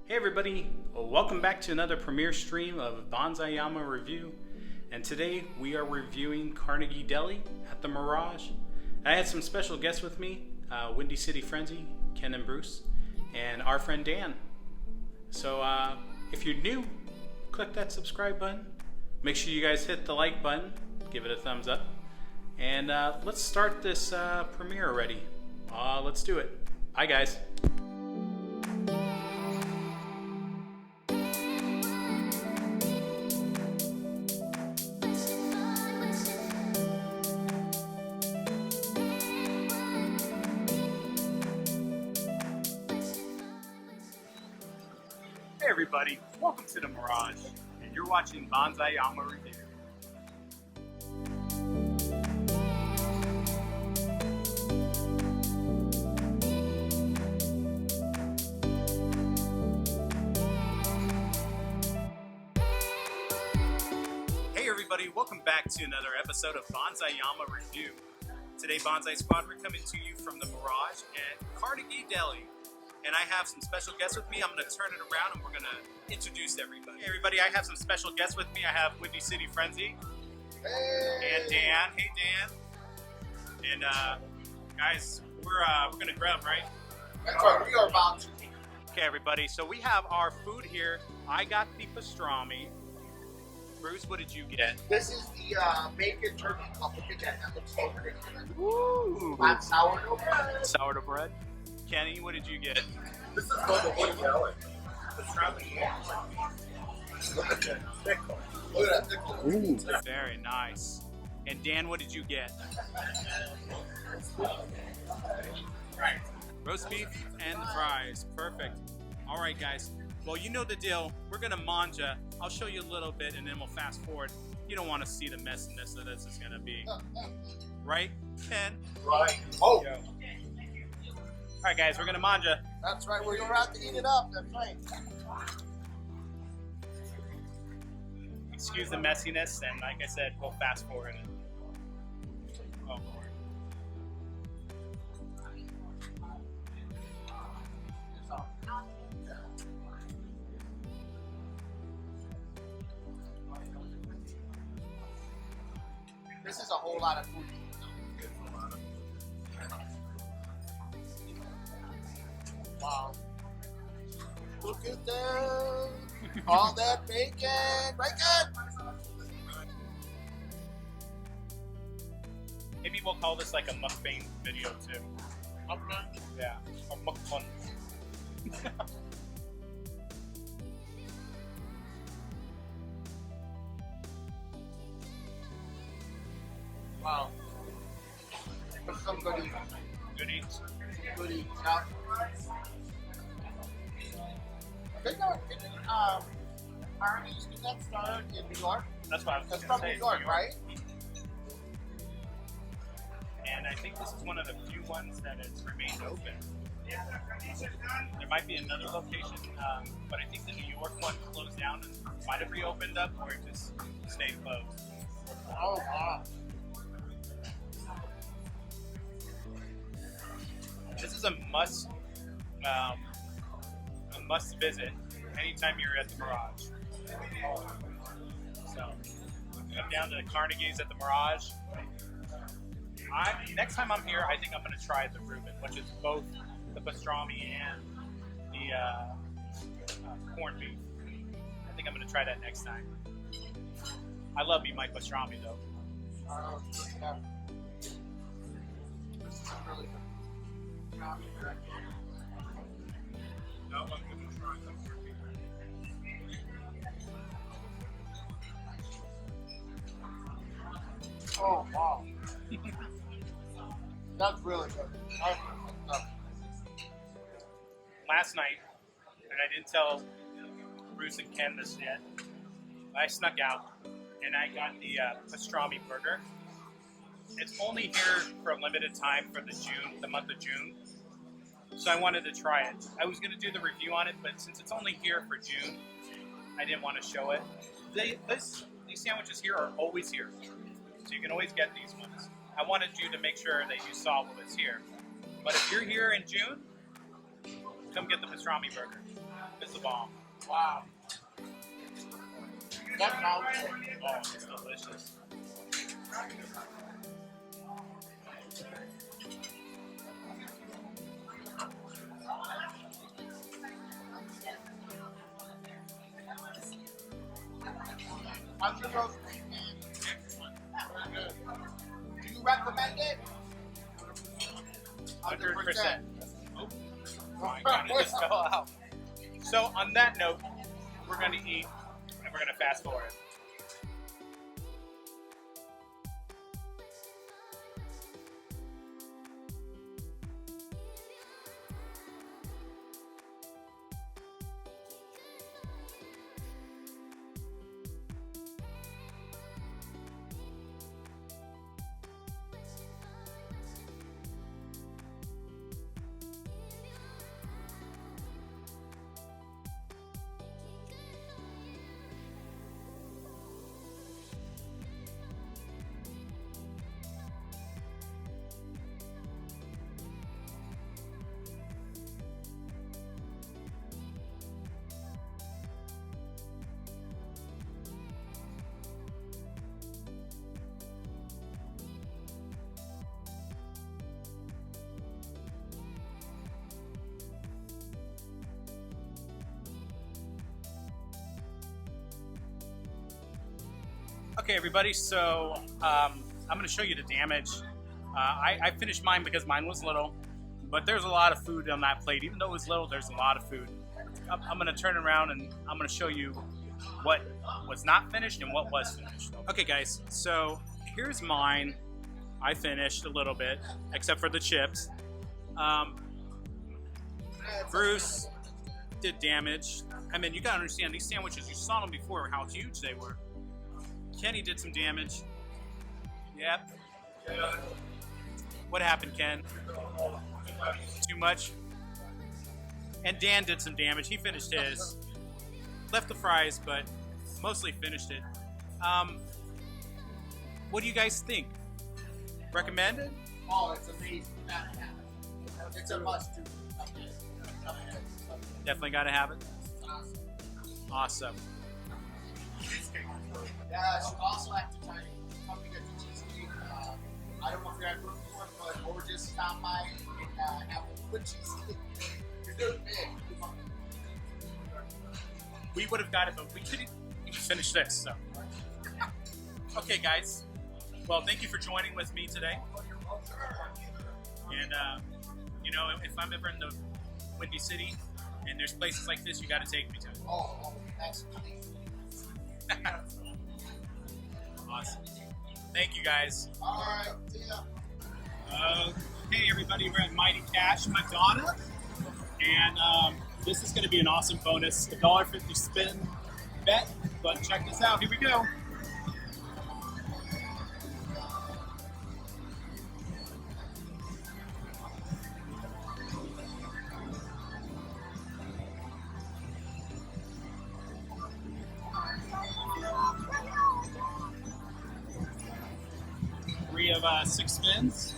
Hey everybody, welcome back to another premiere stream of Bonsai Yama review. And today we are reviewing Carnegie Deli at the Mirage. I had some special guests with me, Windy City Frenzy, Ken and Bruce, and our friend Dan. So if you're new, click that subscribe button. Make sure you guys hit the like button, give it a thumbs up. And let's start this premiere already. Let's do it. Bye guys. Hey everybody, welcome to the Mirage, and you're watching Bonsai Yama review. Hey everybody, welcome back to another episode of Bonsai Yama review. Today, Bonsai Squad, we're coming to you from the Mirage at Carnegie Deli. And I have some special guests with me. I'm going to turn it around and we're going to introduce everybody. Hey everybody, I have some special guests with me. I have Windy City Frenzy. Hey! And Dan. Hey Dan. And guys, we're going to grub, right? That's right, we are about to. Okay everybody, so we have our food here. I got the pastrami. Bruce, what did you get? This is the bacon turkey complicated that looks so pretty. Woo! Hot sourdough bread. Sourdough bread. Kenny, what did you get? This is called the Woody Deli. Look at that pickle. Look at that pickle. Ooh. Very nice. And Dan, what did you get? Right. Roast beef and the fries. Perfect. All right, guys. Well, you know the deal. We're going to manja. I'll show you a little bit, and then we'll fast forward. You don't want to see the messiness that this is going to be. Right, Ken? Right. Oh. Yo. All right, guys. We're going to manja. That's right. We're going to have to eat it up. That's right. Excuse the messiness, and like I said, we'll fast forward it. Oh, Lord. This is a whole lot of food. Wow. Look at that. All that bacon. Bacon! Maybe we'll call this like a mukbang video too. Okay. Yeah, or mukbang. Wow. That's some good eating. Good eats. Good eating. Now, didn't Harmony's, did that start in New York? That's what I was That's gonna from say. New York, right? And I think this is one of the few ones that has remained open. There might be another location, but I think the New York one closed down and might have reopened up, or it just stayed closed. Oh, wow. This is a must visit anytime you're at the Mirage. So come down to the Carnegie's at the Mirage. Next time I'm here, I think I'm going to try the Reuben, which is both the pastrami and the corned beef. I think I'm going to try that next time. I love me my pastrami though. Yeah. This is really good. No, I'm going to try some corned beef. Oh, wow. That's really good. Last night, and I didn't tell Bruce and Ken this yet, I snuck out and I got the pastrami burger. It's only here for a limited time for the month of June. So I wanted to try it. I was going to do the review on it, but since it's only here for June, I didn't want to show it. These sandwiches here are always here. So you can always get these ones. I wanted you to make sure that you saw what was here. But if you're here in June, come get the pastrami burger. It's the bomb. Wow. That sounds Oh, it's delicious. How's your roast beef, man? Very good. Do you recommend it? 100%. Oh my God, it just fell out. So on that note, we're going to eat and we're going to fast forward. Okay, everybody, so I'm going to show you the damage. I finished mine because mine was little, but there's a lot of food on that plate. Even though it was little, there's a lot of food. I'm going to turn around and I'm going to show you what was not finished and what was finished. Okay, guys, so here's mine. I finished a little bit, except for the chips. Bruce did damage. I mean, you got to understand, these sandwiches, you saw them before, how huge they were. Kenny did some damage. Yep. What happened, Ken? Too much? And Dan did some damage. He finished his. Left the fries, but mostly finished it. What do you guys think? Recommend it? Oh, it's amazing. It's a must-do. Definitely got to have it. Awesome. Yeah, I should also have to tell you, come to get the cheesecake. I don't know if you're at Brooklyn, but or just stop by and have a good cheesecake. You're doing big. We would have got it, but we couldn't even finish this. So, okay, guys. Well, thank you for joining with me today. And you know, if I'm ever in the Windy City and there's places like this, you got to take me to. Oh, that's amazing. Awesome. Thank you, guys. All right, see ya. Okay, everybody, we're at Mighty Cash Madonna, and this is going to be an awesome bonus, $1.50 spin bet. But check this out. Here we go. Three of 6 spins.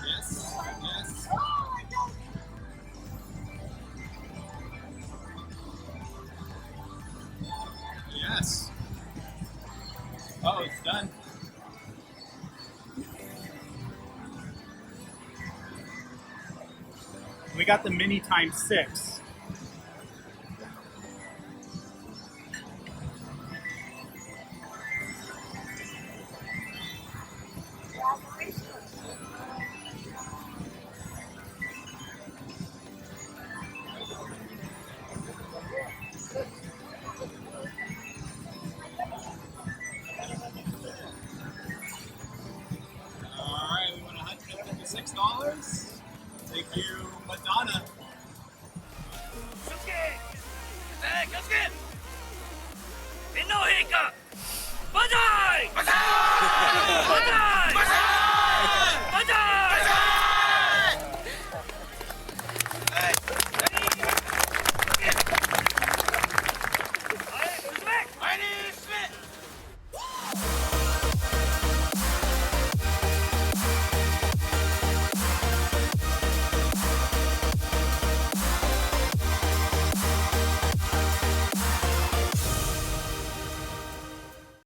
Yes, yes. Yes. Oh, it's done. We got the mini times 6.